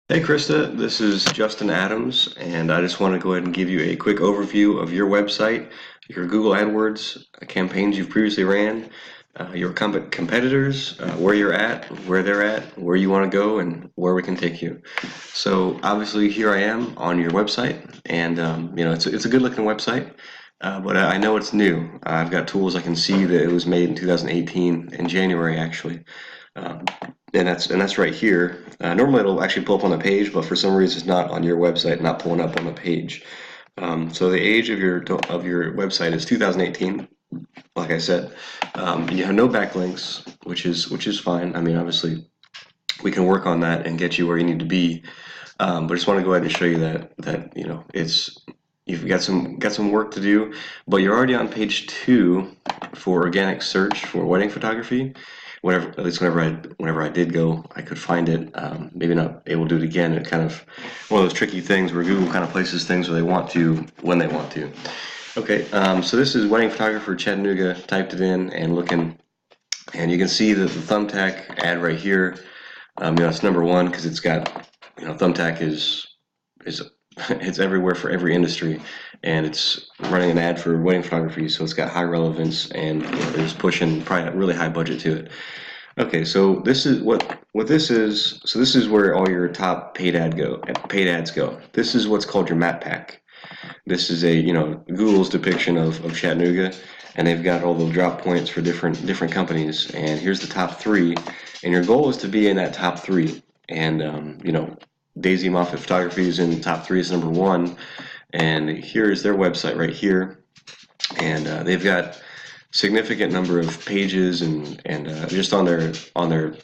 Hey Krista, this is Justin Adams, and I just want to go ahead and give you a quick overview of your website, your Google AdWords campaigns you've previously ran, your competitors, where you're at, where they're at, where you want to go, and where we can take you. So obviously here I am on your website, and it's a good looking website, but I know it's new. I've got tools I can see that it was made in 2018 in January actually. Um, and that's right here. Normally it'll actually pull up on the page, but for some reason it's not on your website, not pulling up on the page. So the age of your website is 2018, like I said. You have no backlinks, which is fine. I mean, obviously we can work on that and get you where you need to be. But I just want to go ahead and show you that it's you've got some work to do, but you're already on page 2 for organic search for wedding photography. Whenever, at least whenever I did go, I could find it. Maybe not able to do it again. It kind of one of those tricky things where Google kind of places things where they want to when they want to. Okay, so this is wedding photographer Chattanooga. Typed it in and looking, and you can see that the thumbtack ad right here. It's number one because it's got, thumbtack is it's everywhere for every industry, and it's running an ad for wedding photography, so it's got high relevance, and they're just pushing probably a really high budget to it. Okay, so this is what this is. So this is where all your top paid ads go. This is what's called your map pack. This is Google's depiction of Chattanooga, and they've got all the drop points for different companies. And here's the top three, and your goal is to be in that top three. And Daisy Moffat Photography is in the top three as number one, and here's their website right here, and they've got significant number of pages, and just on their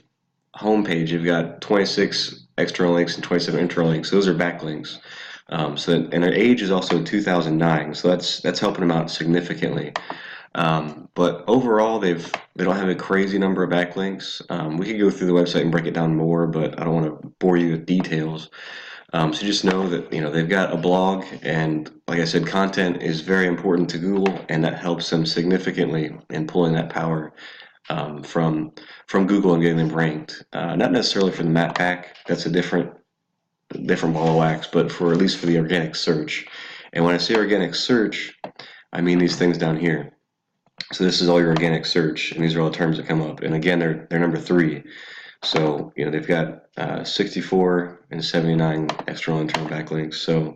homepage, you've got 26 external links and 27 internal links. Those are backlinks. And their age is also 2009, so that's helping them out significantly. But overall, they don't have a crazy number of backlinks. We could go through the website and break it down more, but I don't want to bore you with details. So just know that they've got a blog, and like I said, content is very important to Google, and that helps them significantly in pulling that power from Google and getting them ranked. Not necessarily for the map pack; that's a different ball of wax, but for at least for the organic search. And when I say organic search, I mean these things down here. So this is all your organic search, and these are all the terms that come up. And again, they're number three. So they've got 64 and 79 external and internal backlinks. So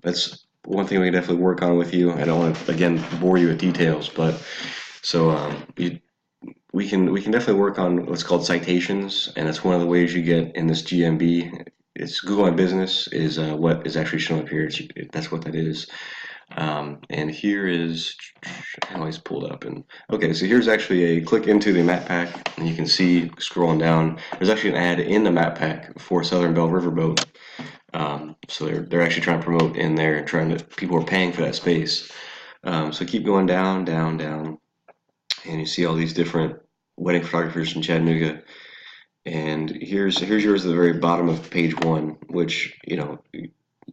that's one thing we can definitely work on with you. I don't want to again bore you with details, but so we can definitely work on what's called citations, and that's one of the ways you get in this GMB. It's Google My Business is what is actually showing up here. That's what that is. And here is, I always pulled up, and okay, so here's actually a click into the map pack, and you can see scrolling down, there's actually an ad in the map pack for Southern Belle Riverboat. So they're actually trying to promote in there, people are paying for that space. So keep going down, down, down, and you see all these different wedding photographers in Chattanooga. And here's yours at the very bottom of page one, which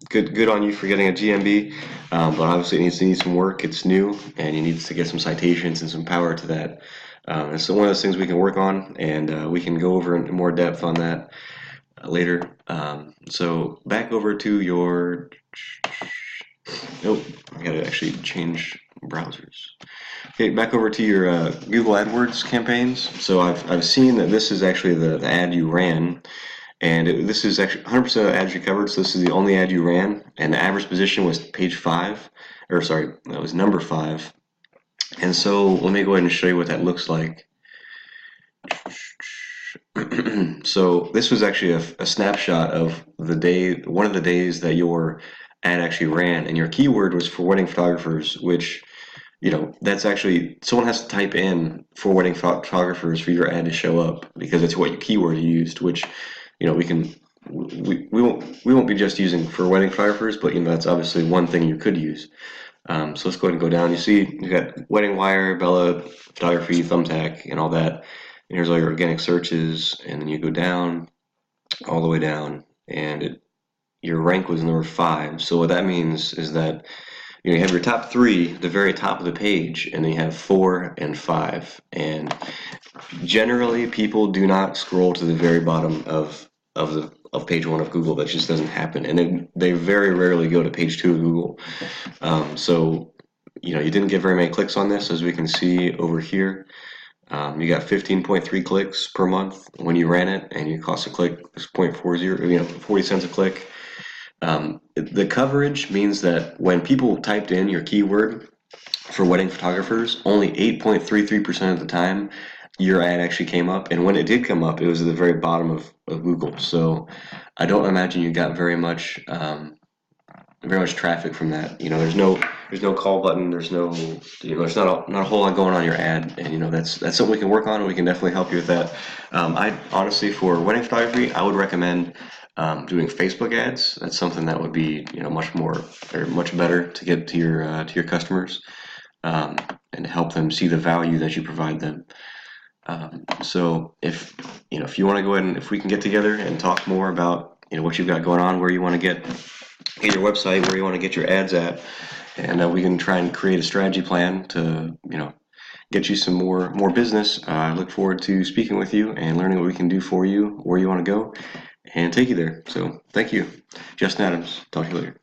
good on you for getting a GMB, but obviously it needs some work. It's new, and you need to get some citations and some power to that. And so one of those things we can work on, and we can go over in more depth on that later. So back over to your. Nope, I gotta actually change browsers. Okay, back over to your Google AdWords campaigns. So I've seen that this is actually the ad you ran, and this is actually 100% of the ads you covered. So this is the only ad you ran, and the average position was page 5, or sorry, that was number 5. And so let me go ahead and show you what that looks like. So this was actually a snapshot of the day, one of the days that your ad actually ran, and your keyword was for wedding photographers, which that's actually, someone has to type in for wedding photographers for your ad to show up, because that's what your keyword you used, which we won't be just using for wedding photographers, but that's obviously one thing you could use. So let's go ahead and go down. You see you got wedding wire, Bella photography, thumbtack, and all that. And here's all your organic searches, and then you go down all the way down, and your rank was number 5. So what that means is that you have your top 3 at the very top of the page, and then you have 4 and 5. And generally, people do not scroll to the very bottom of of page 1 of Google. That just doesn't happen, and they very rarely go to page 2 of Google. So you didn't get very many clicks on this, as we can see over here. You got 15.3 clicks per month when you ran it, and your cost a click is 0.40, 40 cents a click. The coverage means that when people typed in your keyword for wedding photographers, only 8.33% of the time your ad actually came up, and when it did come up, it was at the very bottom of Google. So I don't imagine you got very much traffic from that. There's no call button. There's no, there's not a whole lot going on your ad, and that's something we can work on, and we can definitely help you with that. I honestly, for wedding photography, I would recommend doing Facebook ads. That's something that would be much better to get to your customers, and help them see the value that you provide them. So if you want to go ahead and if we can get together and talk more about what you've got going on, where you want to get your website, where you want to get your ads at, and we can try and create a strategy plan to get you some more business. I look forward to speaking with you and learning what we can do for you, where you want to go, and take you there. So thank you. Justin Adams. Talk to you later.